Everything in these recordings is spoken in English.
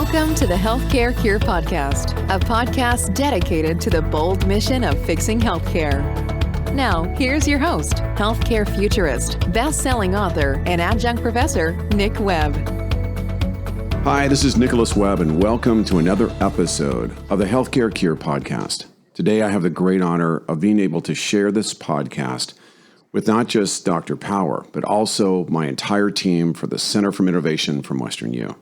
Welcome to the Healthcare Cure Podcast, a podcast dedicated to the bold mission of fixing healthcare. Now, here's your host, healthcare futurist, best-selling author, and adjunct professor, Nick Webb. Hi, this is Nicholas Webb, and welcome to another episode of the Healthcare Cure Podcast. Today, I have the great honor of being able to share this podcast with not just Dr. Power, but also my entire team for the Center for Innovation from WesternU.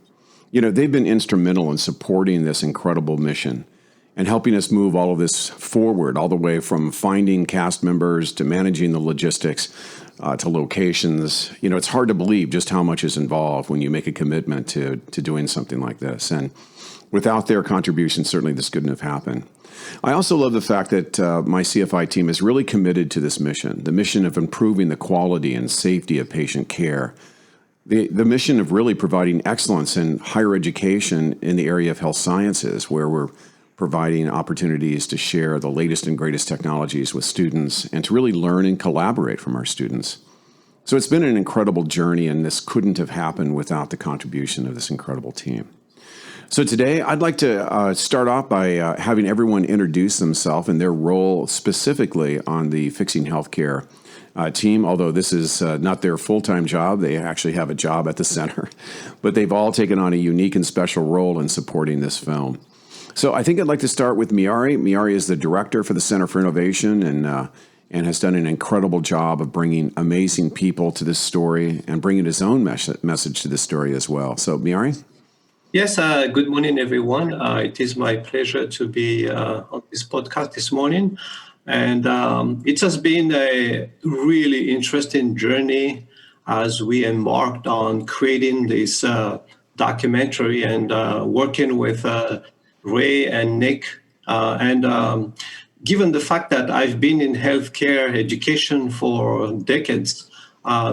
You know, they've been instrumental in supporting this incredible mission and helping us move all of this forward, all the way from finding cast members to managing the logistics to locations. You know, it's hard to believe just how much is involved when you make a commitment to doing something like this. And without their contribution, certainly this couldn't have happened. I also love the fact that my CFI team is really committed to this mission, the mission of improving the quality and safety of patient care. The mission of really providing excellence in higher education in the area of health sciences, where we're providing opportunities to share the latest and greatest technologies with students and to really learn and collaborate from our students. So it's been an incredible journey, and this couldn't have happened without the contribution of this incredible team. So today, I'd like to start off by having everyone introduce themselves and their role specifically on the Fixing Healthcare team, although this is not their full-time job. They actually have a job at the center, but they've all taken on a unique and special role in supporting this film. So I think I'd like to start with Miary. Miary is the director for the Center for Innovation and has done an incredible job of bringing amazing people to this story and bringing his own message to this story as well. So Miary? Yes, good morning, everyone. It is my pleasure to be on this podcast this morning. And it has been a really interesting journey as we embarked on creating this documentary and working with Ray and Nick. Given the fact that I've been in healthcare education for decades,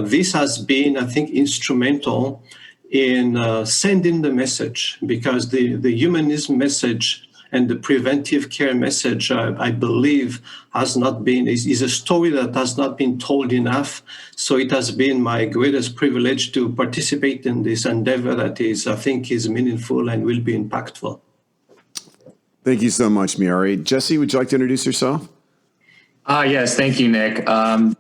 this has been, I think, instrumental in sending the message, because the humanism message and the preventive care message, I believe, is a story that has not been told enough. So it has been my greatest privilege to participate in this endeavor that I think is meaningful and will be impactful. Thank you so much, Miary. Jesse, would you like to introduce yourself? Yes, thank you, Nick.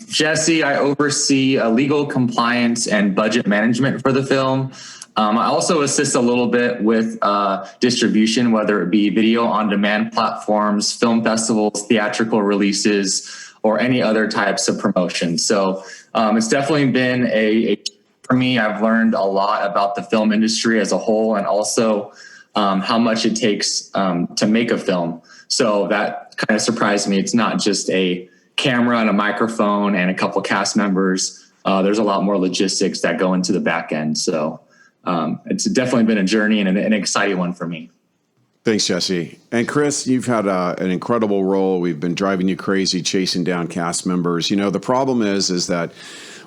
Jesse, I oversee legal compliance and budget management for the film. I also assist a little bit with distribution, whether it be video on demand platforms, film festivals, theatrical releases, or any other types of promotion. So it's definitely been for me, I've learned a lot about the film industry as a whole, and also how much it takes to make a film. So that kind of surprised me. It's not just a camera and a microphone and a couple cast members. There's a lot more logistics that go into the back end. So it's definitely been a journey and an exciting one for me. Thanks, Jesse. And Chris, you've had an incredible role. We've been driving you crazy, chasing down cast members. You know, the problem is that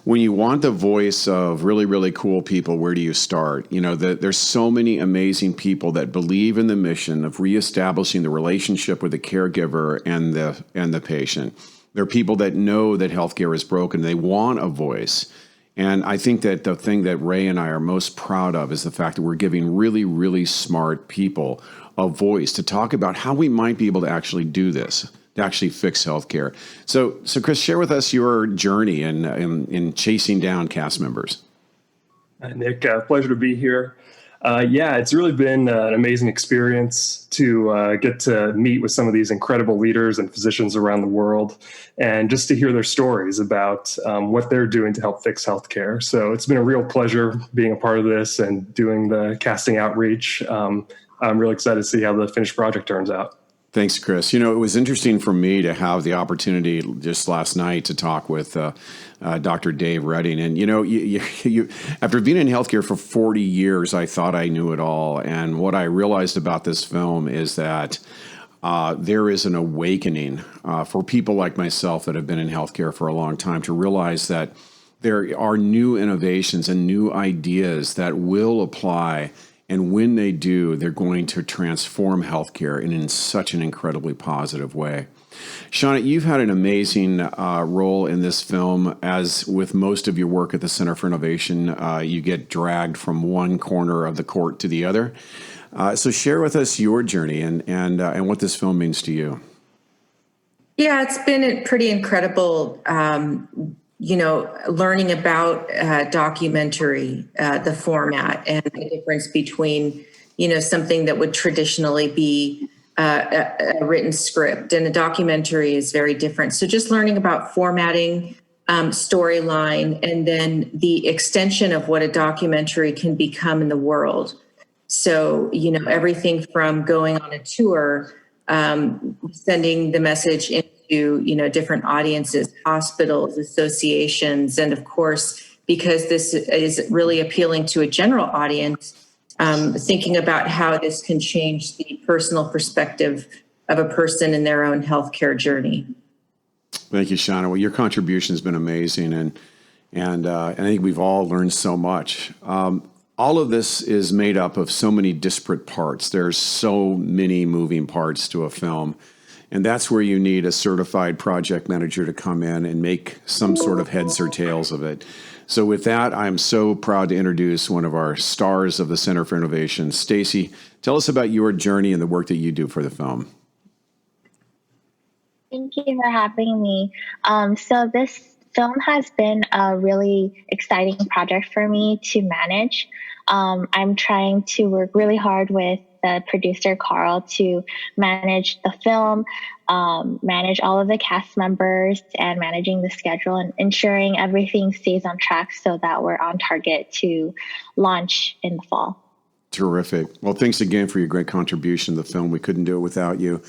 when you want the voice of really, really cool people, where do you start? You know, there's so many amazing people that believe in the mission of reestablishing the relationship with the caregiver and the patient. There are people that know that healthcare is broken. They want a voice. And I think that the thing that Ray and I are most proud of is the fact that we're giving really, really smart people a voice to talk about how we might be able to actually do this, to actually fix healthcare. So Chris, share with us your journey in chasing down cast members. Nick, pleasure to be here. It's really been an amazing experience to get to meet with some of these incredible leaders and physicians around the world, and just to hear their stories about what they're doing to help fix healthcare. So it's been a real pleasure being a part of this and doing the casting outreach. I'm really excited to see how the finished project turns out. Thanks, Chris. You know, it was interesting for me to have the opportunity just last night to talk with Dr. Dave Redding. And, you know, you after being in healthcare for 40 years, I thought I knew it all. And what I realized about this film is that there is an awakening for people like myself that have been in healthcare for a long time to realize that there are new innovations and new ideas that will apply. And when they do, they're going to transform healthcare in such an incredibly positive way. Shauna, you've had an amazing role in this film. As with most of your work at the Center for Innovation, you get dragged from one corner of the court to the other. So share with us your journey and what this film means to you. Yeah, it's been pretty incredible, learning about documentary, the format, and the difference between, something that would traditionally be a written script, and a documentary is very different. So just learning about formatting, storyline, and then the extension of what a documentary can become in the world. So, everything from going on a tour, sending the message into, different audiences, hospitals, associations, and of course, because this is really appealing to a general audience, thinking about how this can change the personal perspective of a person in their own healthcare journey. Thank you, Shauna. Well, your contribution has been amazing, and I think we've all learned so much. All of this is made up of so many disparate parts. There's so many moving parts to a film, and that's where you need a certified project manager to come in and make some sort of heads or tails of it. So with that, I'm so proud to introduce one of our stars of the Center for Innovation. Stacy, tell us about your journey and the work that you do for the film. Thank you for having me. So this film has been a really exciting project for me to manage. I'm trying to work really hard with the producer, Carl, to manage the film, manage all of the cast members, and managing the schedule and ensuring everything stays on track so that we're on target to launch in the fall. Terrific. Well, thanks again for your great contribution to the film. We couldn't do it without you.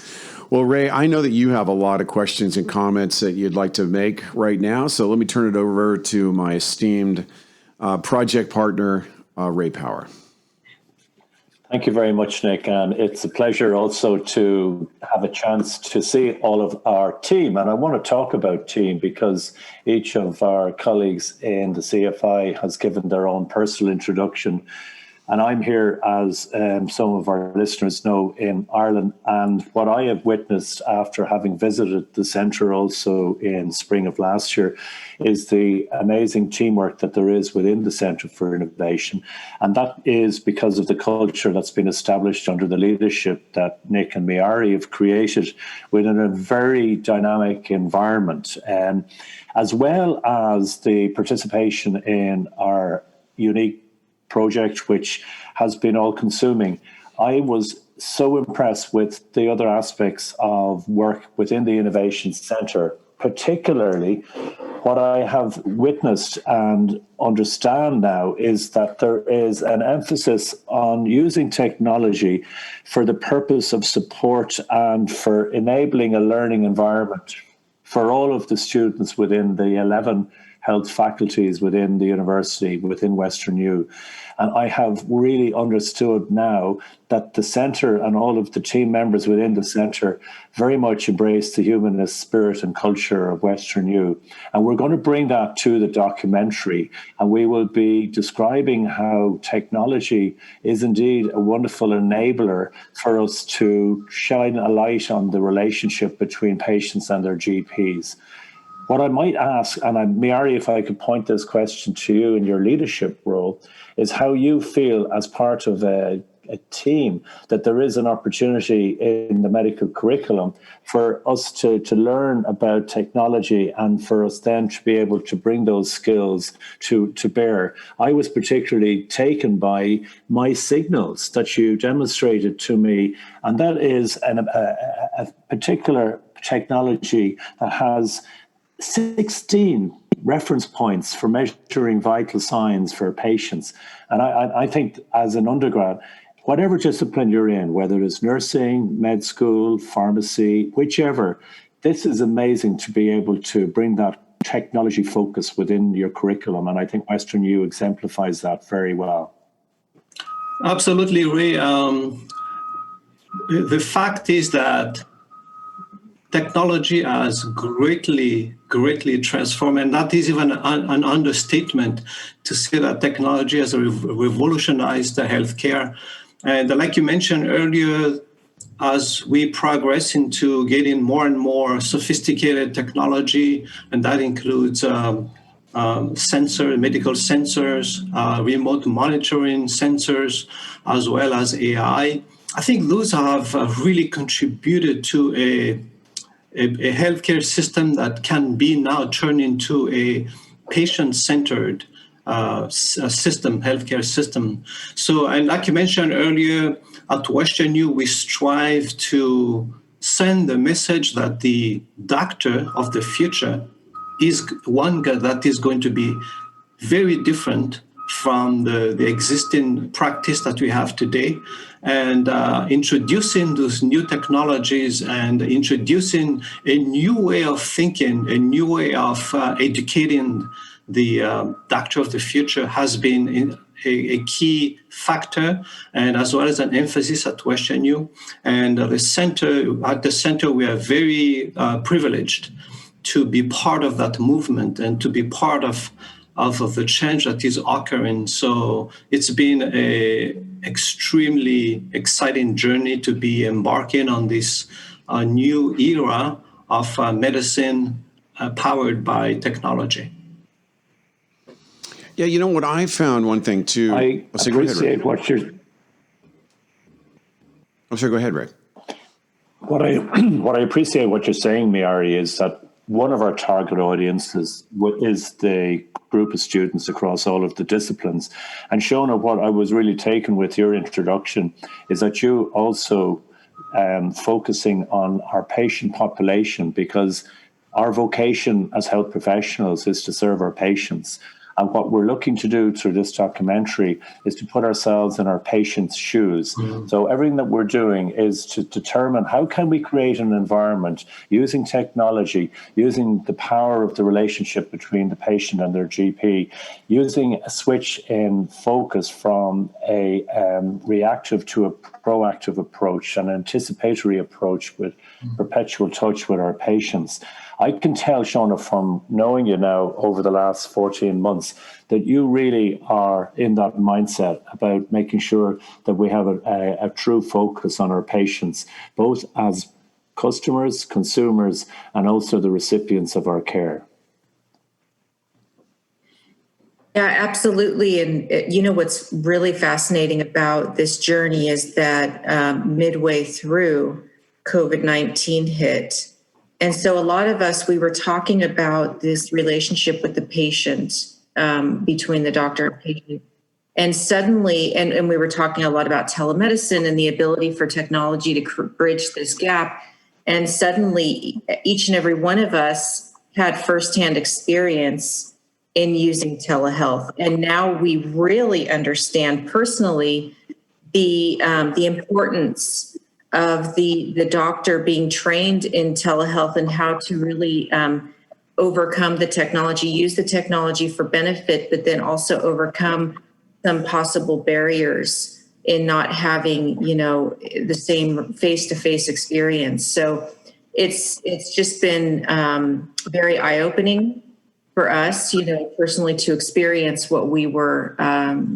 Well, Ray, I know that you have a lot of questions and comments that you'd like to make right now, so let me turn it over to my esteemed project partner, Ray Power. Thank you very much, Nick. And it's a pleasure also to have a chance to see all of our team. And I want to talk about team because each of our colleagues in the CFI has given their own personal introduction. And I'm here, as some of our listeners know, in Ireland. And what I have witnessed after having visited the centre also in spring of last year is the amazing teamwork that there is within the Centre for Innovation. And that is because of the culture that's been established under the leadership that Nick and Miary have created within a very dynamic environment, as well as the participation in our unique project, which has been all-consuming. I was so impressed with the other aspects of work within the Innovation Centre, particularly what I have witnessed and understand now is that there is an emphasis on using technology for the purpose of support and for enabling a learning environment for all of the students within the 11 health faculties within the university, within WesternU. And I have really understood now that the centre and all of the team members within the centre very much embrace the humanist spirit and culture of WesternU. And we're going to bring that to the documentary. And we will be describing how technology is indeed a wonderful enabler for us to shine a light on the relationship between patients and their GPs. What I might ask, and Miary, if I could point this question to you in your leadership role, is how you feel as part of a team that there is an opportunity in the medical curriculum for us to learn about technology and for us then to be able to bring those skills to bear. I was particularly taken by my signals that you demonstrated to me, and that is a particular technology that has 16 reference points for measuring vital signs for patients. And I think as an undergrad, whatever discipline you're in, whether it's nursing, med school, pharmacy, whichever, this is amazing to be able to bring that technology focus within your curriculum. And I think WesternU exemplifies that very well. Absolutely, Ray. The fact is that technology has greatly transformed, and that is even an understatement to say that technology has revolutionized the healthcare. And like you mentioned earlier, as we progress into getting more and more sophisticated technology, and that includes medical sensors, remote monitoring sensors, as well as AI. I think those have really contributed to a healthcare system that can be now turned into a patient-centered healthcare system. So, and like you mentioned earlier, at WesternU, we strive to send the message that the doctor of the future is one that is going to be very different from the existing practice that we have today, and introducing those new technologies and introducing a new way of thinking, a new way of educating the doctor of the future has been a key factor, and as well as an emphasis at WesternU. And at the center, we are very privileged to be part of that movement and to be part of the change that is occurring. So it's been an extremely exciting journey to be embarking on this new era of medicine powered by technology. Yeah, you know what I found one thing too. I appreciate what you're. I'm sorry. Go ahead, Ray. What I appreciate what you're saying, Miary, is that one of our target audiences is the group of students across all of the disciplines. And Shona, what I was really taken with your introduction is that you also focusing on our patient population, because our vocation as health professionals is to serve our patients. And what we're looking to do through this documentary is to put ourselves in our patients' shoes. Mm-hmm. So everything that we're doing is to determine how can we create an environment using technology, using the power of the relationship between the patient and their GP, using a switch in focus from a reactive to a proactive approach, an anticipatory approach with perpetual touch with our patients. I can tell, Shona, from knowing you now over the last 14 months, that you really are in that mindset about making sure that we have a true focus on our patients, both as customers, consumers, and also the recipients of our care. Yeah, absolutely. And you know, what's really fascinating about this journey is that midway through, COVID-19 hit. And so a lot of us, we were talking about this relationship with the patient, between the doctor and patient. And suddenly, and we were talking a lot about telemedicine and the ability for technology to bridge this gap. And suddenly, each and every one of us had firsthand experience in using telehealth. And now we really understand personally the importance of the doctor being trained in telehealth and how to really overcome the technology, use the technology for benefit, but then also overcome some possible barriers in not having, you know, the same face-to-face experience. So it's just been very eye-opening for us, you know, personally, to experience what we were,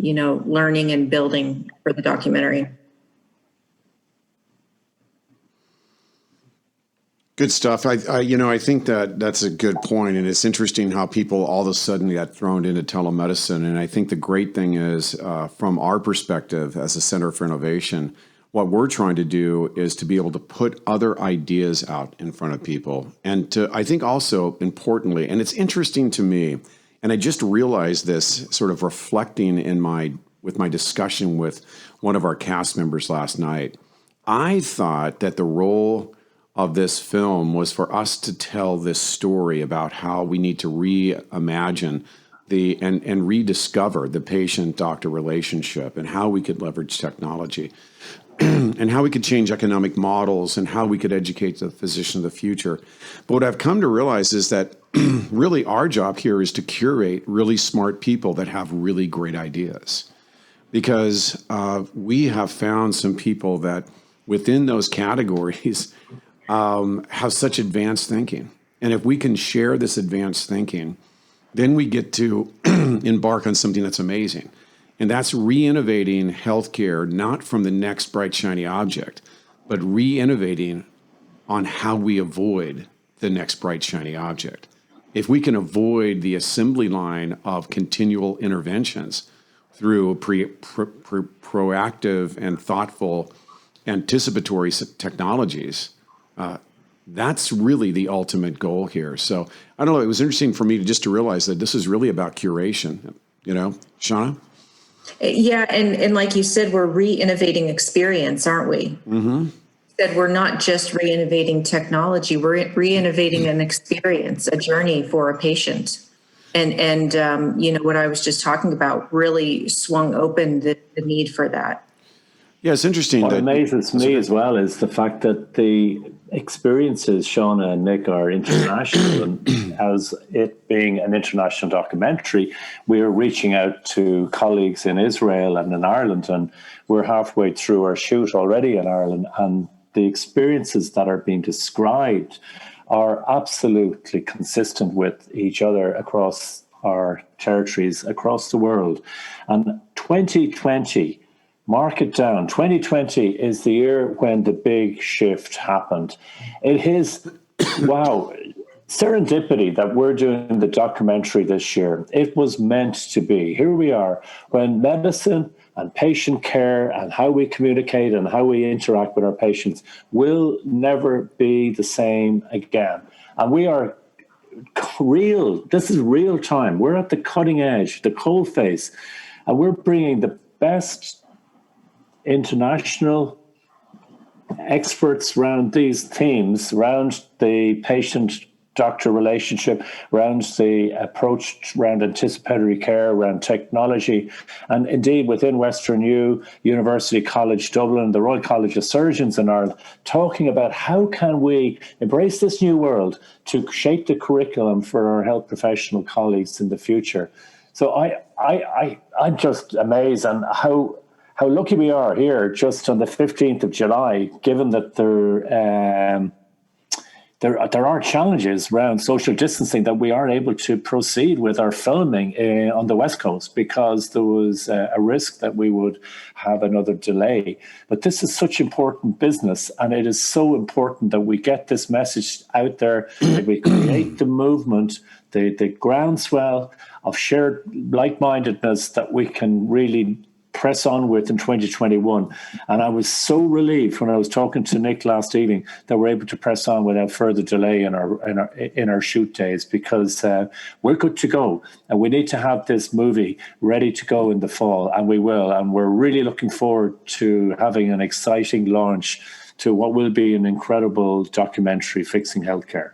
you know, learning and building for the documentary. Good stuff. I think that that's a good point, and it's interesting how people all of a sudden got thrown into telemedicine. And I think the great thing is, from our perspective as a Center for Innovation, what we're trying to do is to be able to put other ideas out in front of people, and to, I think, also importantly, and it's interesting to me, and I just realized this sort of reflecting with my discussion with one of our cast members last night. I thought that the role of this film was for us to tell this story about how we need to reimagine and rediscover the patient-doctor relationship, and how we could leverage technology and how we could change economic models, and how we could educate the physician of the future. But what I've come to realize is that really our job here is to curate really smart people that have really great ideas, because we have found some people that within those categories have such advanced thinking. And if we can share this advanced thinking, then we get to embark on something that's amazing. And that's re-innovating healthcare, not from the next bright, shiny object, but re-innovating on how we avoid the next bright, shiny object. If we can avoid the assembly line of continual interventions through proactive and thoughtful anticipatory technologies, that's really the ultimate goal here. So I don't know, it was interesting for me to realize that this is really about curation, Shauna? Yeah, and like you said, we're re-innovating experience, aren't we? Mm-hmm. That we're not just re-innovating technology, we're re-innovating an experience, a journey for a patient. And what I was just talking about really swung open the need for that. Yeah, it's interesting. What amazes me as well is the fact that the experiences, Shauna and Nick, are international. And as it being an international documentary, we're reaching out to colleagues in Israel and in Ireland, and we're halfway through our shoot already in Ireland. And the experiences that are being described are absolutely consistent with each other across our territories, across the world. And 2020, mark it down, 2020 is the year when the big shift happened. It is, wow, serendipity that we're doing the documentary this year. It was meant to be. Here we are, when medicine and patient care and how we communicate and how we interact with our patients will never be the same again. And we are this is real time. We're at the cutting edge, the coal face, and we're bringing the best international experts around these themes, around the patient-doctor relationship, around the approach around anticipatory care, around technology, and indeed within WesternU, University College Dublin, the Royal College of Surgeons in Ireland, talking about how can we embrace this new world to shape the curriculum for our health professional colleagues in the future. So I'm just amazed on how lucky we are here just on the 15th of July, given that there are challenges around social distancing, that we aren't able to proceed with our filming on the West Coast because there was a risk that we would have another delay. But this is such important business, and it is so important that we get this message out there, that we create the movement, the groundswell of shared like-mindedness that we can really press on with in 2021. And I was so relieved when I was talking to Nick last evening that we're able to press on without further delay in our shoot days, because we're good to go, and we need to have this movie ready to go in the fall, and we will. And we're really looking forward to having an exciting launch to what will be an incredible documentary, Fixing Healthcare.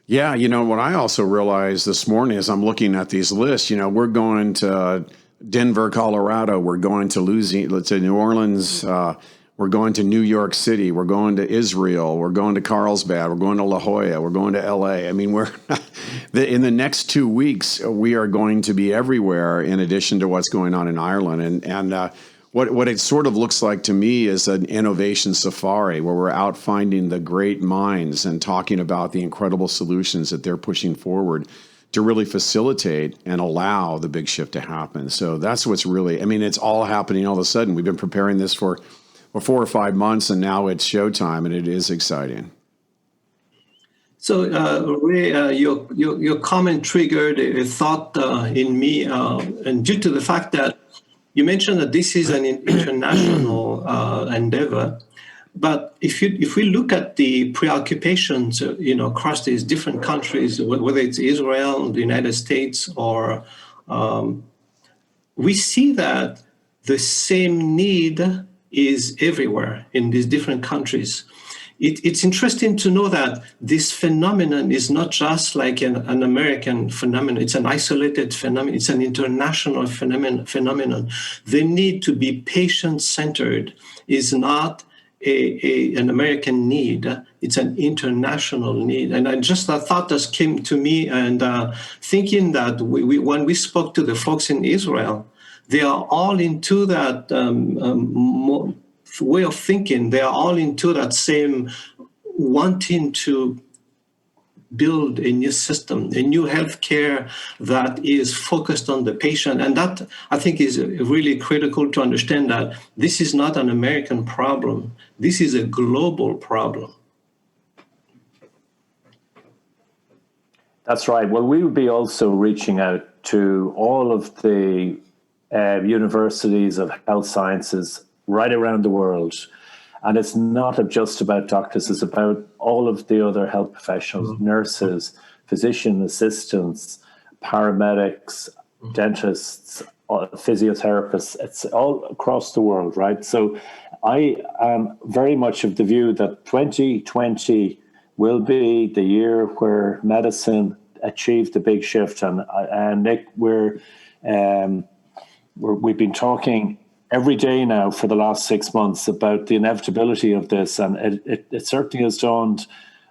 Yeah, what I also realized this morning as I'm looking at these lists, we're going to Denver, Colorado. We're going to New Orleans. We're going to New York City. We're going to Israel. We're going to Carlsbad. We're going to La Jolla. We're going to LA. I mean, in the next 2 weeks, we are going to be everywhere in addition to what's going on in Ireland. And what it sort of looks like to me is an innovation safari where we're out finding the great minds and talking about the incredible solutions that they're pushing forward to really facilitate and allow the big shift to happen. So that's what's really, it's all happening all of a sudden. We've been preparing this for 4 or 5 months, and now it's showtime, and it is exciting. So, Ray, your comment triggered a thought in me, and due to the fact that you mentioned that this is an international endeavor. But if we look at the preoccupations, across these different countries, whether it's Israel, the United States, or we see that the same need is everywhere in these different countries. It's interesting to know that this phenomenon is not just like an American phenomenon. It's an isolated phenomenon. It's an international phenomenon. The need to be patient-centered is not an American need. It's an international need. And that thought just came to me, and thinking that when we spoke to the folks in Israel, they are all into that way of thinking. They are all into that same wanting to build a new system, a new healthcare that is focused on the patient. And that, I think, is really critical to understand that this is not an American problem. This is a global problem. That's right. Well, we would be also reaching out to all of the universities of health sciences right around the world. And it's not just about doctors, it's about all of the other health professionals, nurses, physician assistants, paramedics, dentists, physiotherapists. It's all across the world, right? So I am very much of the view that 2020 will be the year where medicine achieved the big shift. And Nick, we've been talking every day now for the last 6 months about the inevitability of this. And it certainly has dawned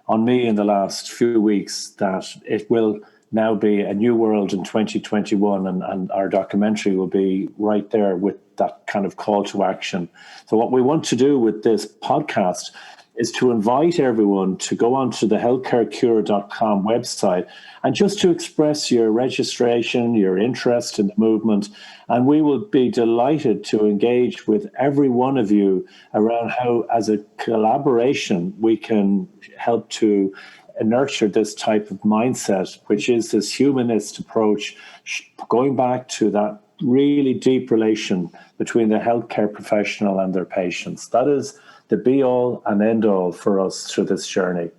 on me in the last few weeks that it will now be a new world in 2021. And our documentary will be right there with that kind of call to action. So what we want to do with this podcast is to invite everyone to go onto the healthcarecure.com website and just to express your registration, your interest in the movement. And we will be delighted to engage with every one of you around how, as a collaboration, we can help to nurture this type of mindset, which is this humanist approach, going back to that really deep relation between the healthcare professional and their patients. That is the be-all and end-all for us through this journey.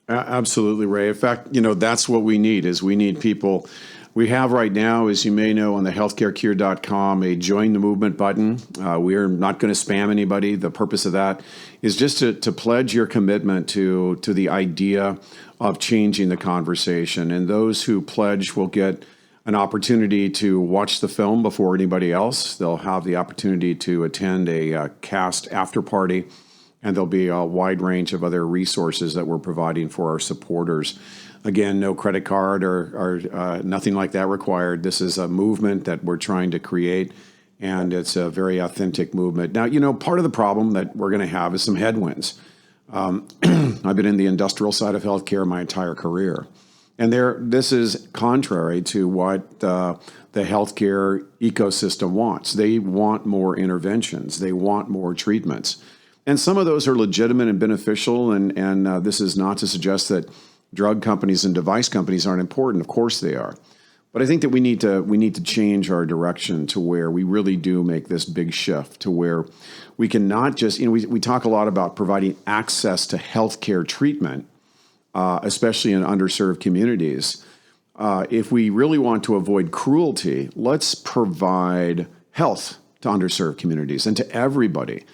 Absolutely, Ray. In fact, that's what we need is we need people. We have right now, as you may know, on the healthcarecure.com, a join the movement button. We are not going to spam anybody. The purpose of that is just to pledge your commitment to the idea of changing the conversation. And those who pledge will get an opportunity to watch the film before anybody else. They'll have the opportunity to attend a cast after party. And there'll be a wide range of other resources that we're providing for our supporters. Again, no credit card or nothing like that required. This is a movement that we're trying to create, and it's a very authentic movement. Now, part of the problem that we're going to have is some headwinds. I've been in the industrial side of healthcare my entire career, and this is contrary to what the healthcare ecosystem wants. They want more interventions. They want more treatments. And some of those are legitimate and beneficial, and this is not to suggest that drug companies and device companies aren't important. Of course they are. But I think that we need to change our direction to where we really do make this big shift to where we can not just, we talk a lot about providing access to healthcare treatment, especially in underserved communities. If we really want to avoid cruelty, let's provide health to underserved communities and to everybody.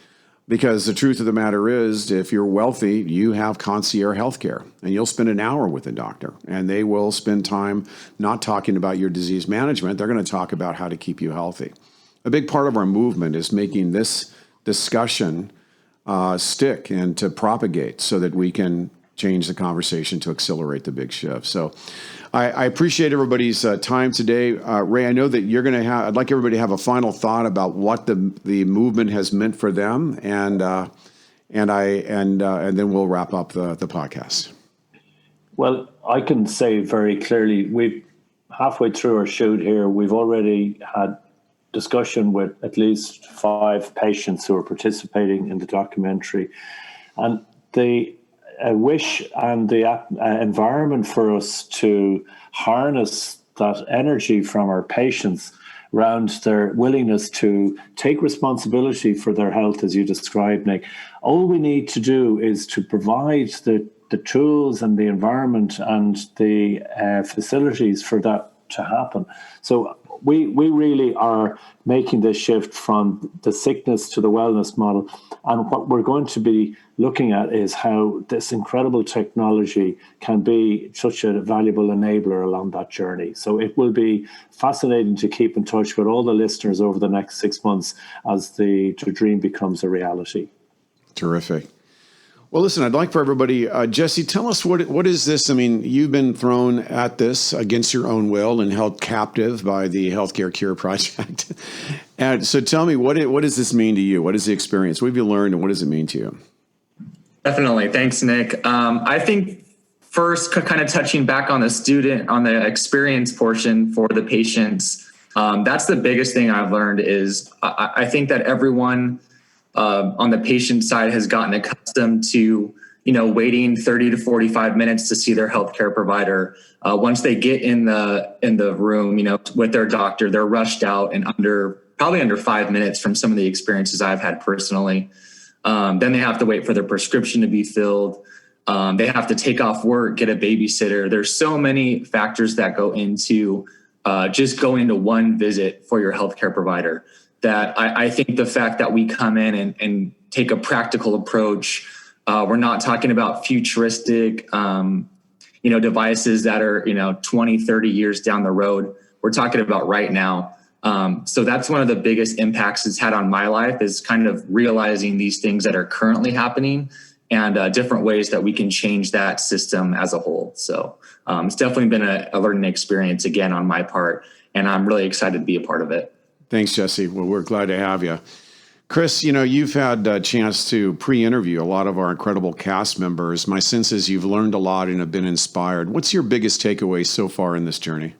Because the truth of the matter is, if you're wealthy, you have concierge healthcare, and you'll spend an hour with a doctor, and they will spend time not talking about your disease management. They're going to talk about how to keep you healthy. A big part of our movement is making this discussion stick and to propagate so that we can change the conversation to accelerate the big shift. So I appreciate everybody's time today. Ray, I know that you're going to I'd like everybody to have a final thought about what the movement has meant for them, and then we'll wrap up the podcast. Well, I can say very clearly, we've halfway through our shoot here, we've already had discussion with at least 5 patients who are participating in the documentary, and the wish and the environment for us to harness that energy from our patients around their willingness to take responsibility for their health, as you described, Nick. All we need to do is to provide the tools and the environment and the facilities for that to happen. So we really are making this shift from the sickness to the wellness model. And what we're going to be looking at is how this incredible technology can be such a valuable enabler along that journey. So it will be fascinating to keep in touch with all the listeners over the next 6 months as the dream becomes a reality. Terrific. Well, listen, I'd like for everybody, Jesse, tell us what is this? I mean, you've been thrown at this against your own will and held captive by the Healthcare Cure Project. And so tell me, what does this mean to you? What is the experience? What have you learned, and what does it mean to you? Definitely. Thanks, Nick. I think first, kind of touching back on the experience portion for the patients. That's the biggest thing I've learned is I think that everyone on the patient side has gotten accustomed to, waiting 30 to 45 minutes to see their healthcare provider. Once they get in the room, with their doctor, they're rushed out and probably under 5 minutes from some of the experiences I've had personally. Then they have to wait for their prescription to be filled. They have to take off work, get a babysitter. There's so many factors that go into just going to one visit for your healthcare provider that I think the fact that we come in and take a practical approach, we're not talking about futuristic, devices that are, 20, 30 years down the road. We're talking about right now. So that's one of the biggest impacts it's had on my life is kind of realizing these things that are currently happening and different ways that we can change that system as a whole. So it's definitely been a learning experience again on my part, and I'm really excited to be a part of it. Thanks, Jesse. Well, we're glad to have you. Chris, you've had a chance to pre-interview a lot of our incredible cast members. My sense is you've learned a lot and have been inspired. What's your biggest takeaway so far in this journey?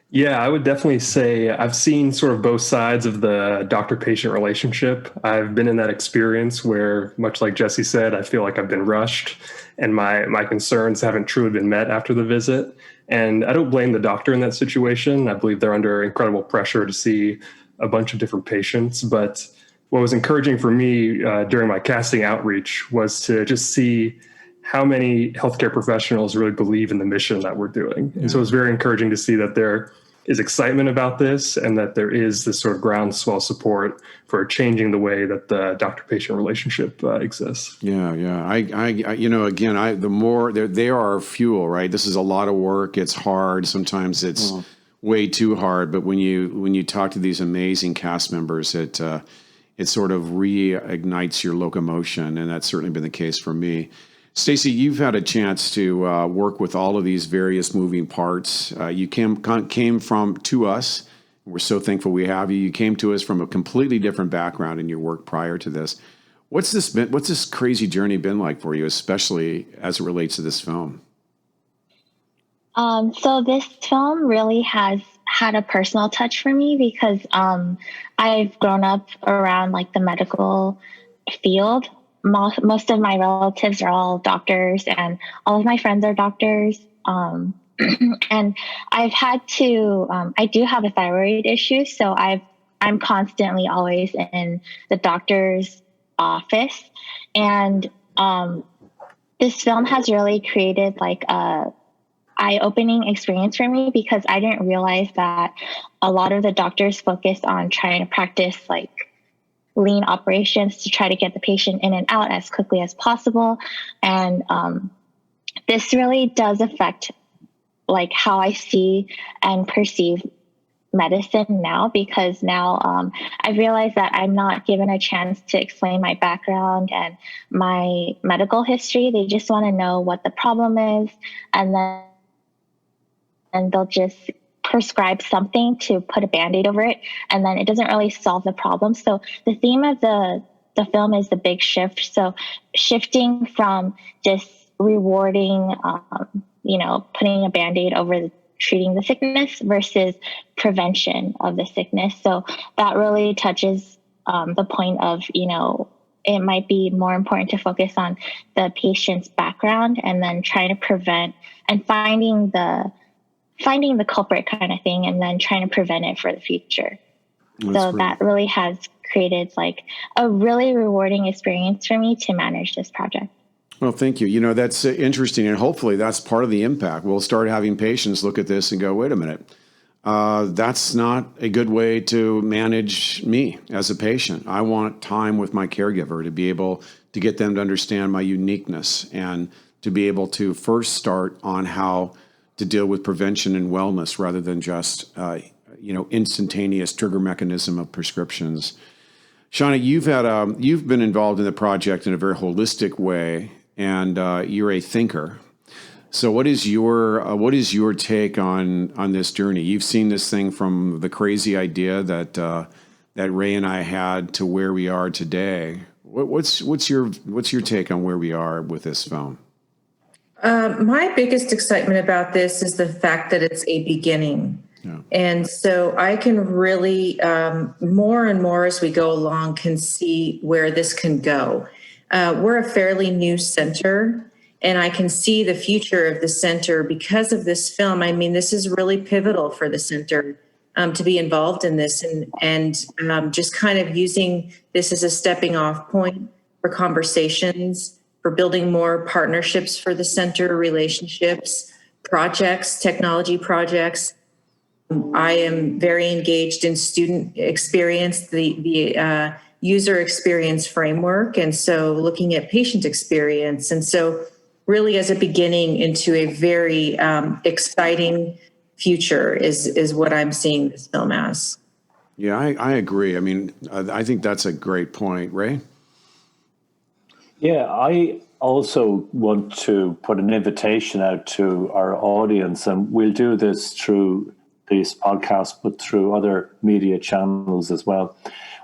Yeah, I would definitely say I've seen sort of both sides of the doctor-patient relationship. I've been in that experience where, much like Jesse said, I feel like I've been rushed and my concerns haven't truly been met after the visit. And I don't blame the doctor in that situation. I believe they're under incredible pressure to see a bunch of different patients. But what was encouraging for me during my casting outreach was to just see how many healthcare professionals really believe in the mission that we're doing. And so it was very encouraging to see that there is excitement about this and that there is this sort of groundswell support for changing the way that the doctor-patient relationship exists. Yeah. The more they are our fuel, right? This is a lot of work. It's hard. Sometimes it's way too hard. But when you talk to these amazing cast members, it sort of reignites your locomotion. And that's certainly been the case for me. Stacey, you've had a chance to work with all of these various moving parts. You came to us. We're so thankful we have you. You came to us from a completely different background in your work prior to this. What's this crazy journey been like for you, especially as it relates to this film? So this film really has had a personal touch for me because I've grown up around like the medical field. Most of my relatives are all doctors and all of my friends are doctors. And I've had to, I do have a thyroid issue. So I'm constantly always in the doctor's office. And this film has really created like a eye-opening experience for me because I didn't realize that a lot of the doctors focus on trying to practice like lean operations to try to get the patient in and out as quickly as possible. And this really does affect like how I see and perceive medicine now, because now I realize that I'm not given a chance to explain my background and my medical history. They just want to know what the problem is, and they'll just prescribe something to put a Band-Aid over it, and then it doesn't really solve the problem. So the theme of the film is the big shift. So shifting from just rewarding, putting a Band-Aid over treating the sickness versus prevention of the sickness. So that really touches the point of, it might be more important to focus on the patient's background and then trying to prevent and finding the culprit kind of thing, and then trying to prevent it for the future. That really has created like a really rewarding experience for me to manage this project. Well, thank you. That's interesting, and hopefully that's part of the impact. We'll start having patients look at this and go, wait a minute, that's not a good way to manage me as a patient. I want time with my caregiver to be able to get them to understand my uniqueness and to be able to first start on how to deal with prevention and wellness rather than just, instantaneous trigger mechanism of prescriptions. Shauna, you've been involved in the project in a very holistic way, and you're a thinker. So, what is your take on this journey? You've seen this thing from the crazy idea that Ray and I had to where we are today. What's your take on where we are with this film? My biggest excitement about this is the fact that it's a beginning. Yeah. And so I can really, more and more as we go along, can see where this can go. We're a fairly new center, and I can see the future of the center because of this film. I mean, this is really pivotal for the center to be involved in this, and just kind of using this as a stepping off point for conversations, for building more partnerships for the center, relationships, projects, technology projects. I am very engaged in student experience, the user experience framework, and so looking at patient experience. And so really as a beginning into a very exciting future is what I'm seeing this film as. Yeah, I agree. I mean, I think that's a great point. Ray? Yeah, I also want to put an invitation out to our audience, and we'll do this through this podcast, but through other media channels as well.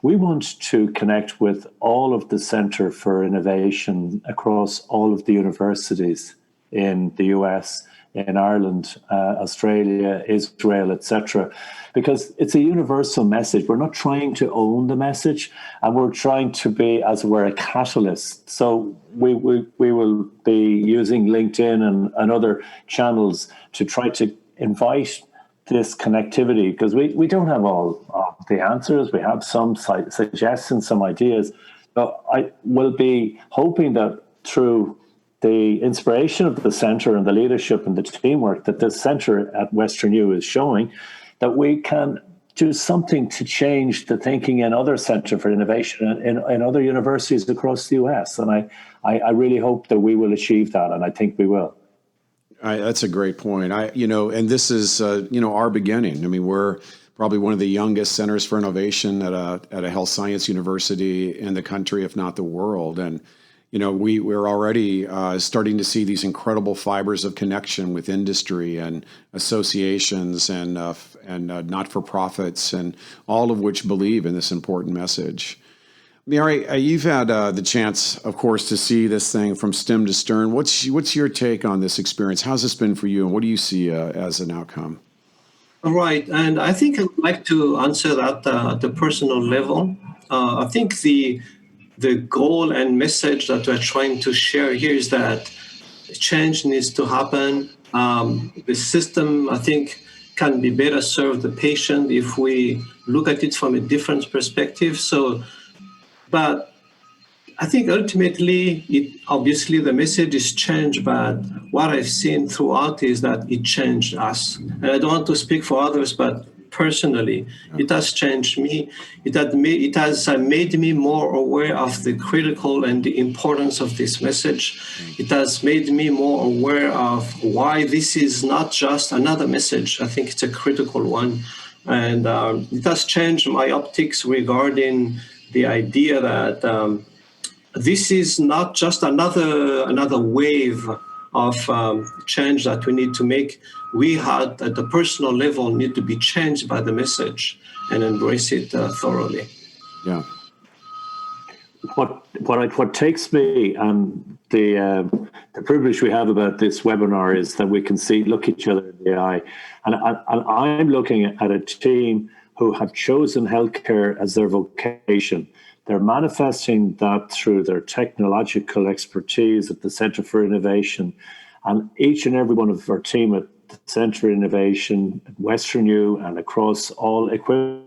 We want to connect with all of the Centre for Innovation across all of the universities in the US, in Ireland, Australia, Israel, etc., because it's a universal message. We're not trying to own the message, and we're trying to be, as it were, a catalyst. So we will be using LinkedIn and other channels to try to invite this connectivity, because we don't have all the answers. We have some suggestions, some ideas, but I will be hoping that through the inspiration of the centre and the leadership and the teamwork that the centre at WesternU is showing, that we can do something to change the thinking in other centre for innovation in other universities across the US. And I really hope that we will achieve that, and I think we will. That's a great point. And this is, our beginning. I mean, we're probably one of the youngest centers for innovation at a health science university in the country, if not the world. And, we're already starting to see these incredible fibers of connection with industry and associations and not-for-profits, and all of which believe in this important message. Miary, you've had the chance, of course, to see this thing from stem to stern. What's your take on this experience? How's this been for you, and what do you see as an outcome? Right, and I think I'd like to answer that at the personal level. I think the goal and message that we're trying to share here is that change needs to happen. The system, I think, can be better serve the patient if we look at it from a different perspective. But I think ultimately, obviously the message is changed, but what I've seen throughout is that it changed us. And I don't want to speak for others, but personally, it has changed me. It has made me more aware of the critical and the importance of this message. It has made me more aware of why this is not just another message. I think it's a critical one. And it has changed my optics regarding the idea that this is not just another wave of change that we need to make. We had, at the personal level, need to be changed by the message and embrace it thoroughly. Yeah. What takes me, and the privilege we have about this webinar is that we can look each other in the eye, and I'm looking at a team who have chosen healthcare as their vocation. They're manifesting that through their technological expertise at the Centre for Innovation. And each and every one of our team at the Centre for Innovation, at WesternU, and across all equipment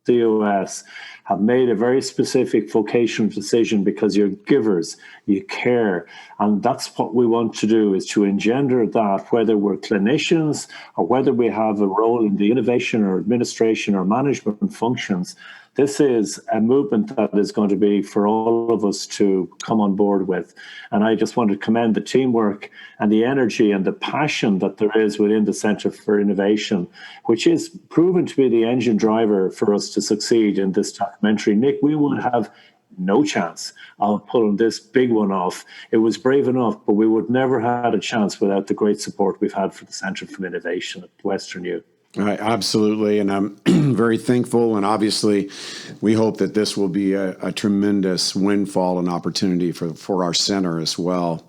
the US have made a very specific vocational decision, because you're givers, you care. And that's what we want to do, is to engender that, whether we're clinicians or whether we have a role in the innovation or administration or management functions. This is a movement that is going to be for all of us to come on board with. And I just want to commend the teamwork and the energy and the passion that there is within the Centre for Innovation, which is proven to be the engine driver for us to succeed in this documentary. Nick, we would have no chance of pulling this big one off. It was brave enough, but we would never have had a chance without the great support we've had for the Centre for Innovation at WesternU. Absolutely. And I'm very thankful. And obviously, we hope that this will be a tremendous windfall and opportunity for our center as well.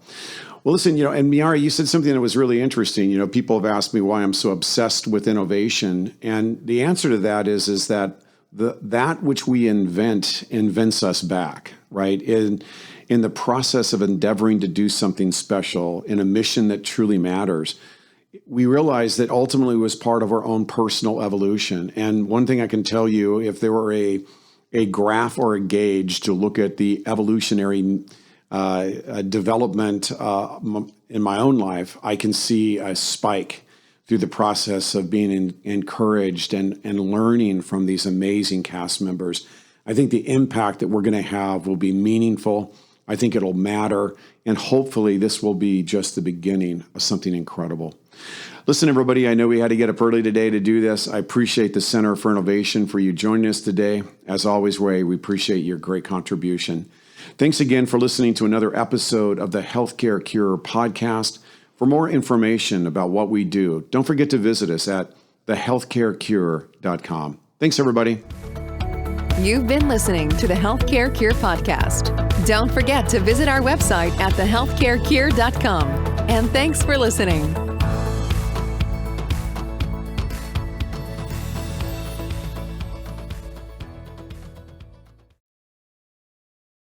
Well, listen, and Miary, you said something that was really interesting. People have asked me why I'm so obsessed with innovation. And the answer to that is that that which we invents us back, right? In the process of endeavoring to do something special in a mission that truly matters, we realize that ultimately it was part of our own personal evolution. And one thing I can tell you, if there were a graph or a gauge to look at the evolutionary development in my own life, I can see a spike through the process of being encouraged and learning from these amazing cast members. I think the impact that we're going to have will be meaningful. I think it'll matter. And hopefully this will be just the beginning of something incredible. Listen, everybody, I know we had to get up early today to do this. I appreciate the Center for Innovation for you joining us today. As always, Ray, we appreciate your great contribution. Thanks again for listening to another episode of the Healthcare Cure podcast. For more information about what we do, don't forget to visit us at thehealthcarecure.com. Thanks, everybody. You've been listening to the Healthcare Cure podcast. Don't forget to visit our website at thehealthcarecure.com. And thanks for listening.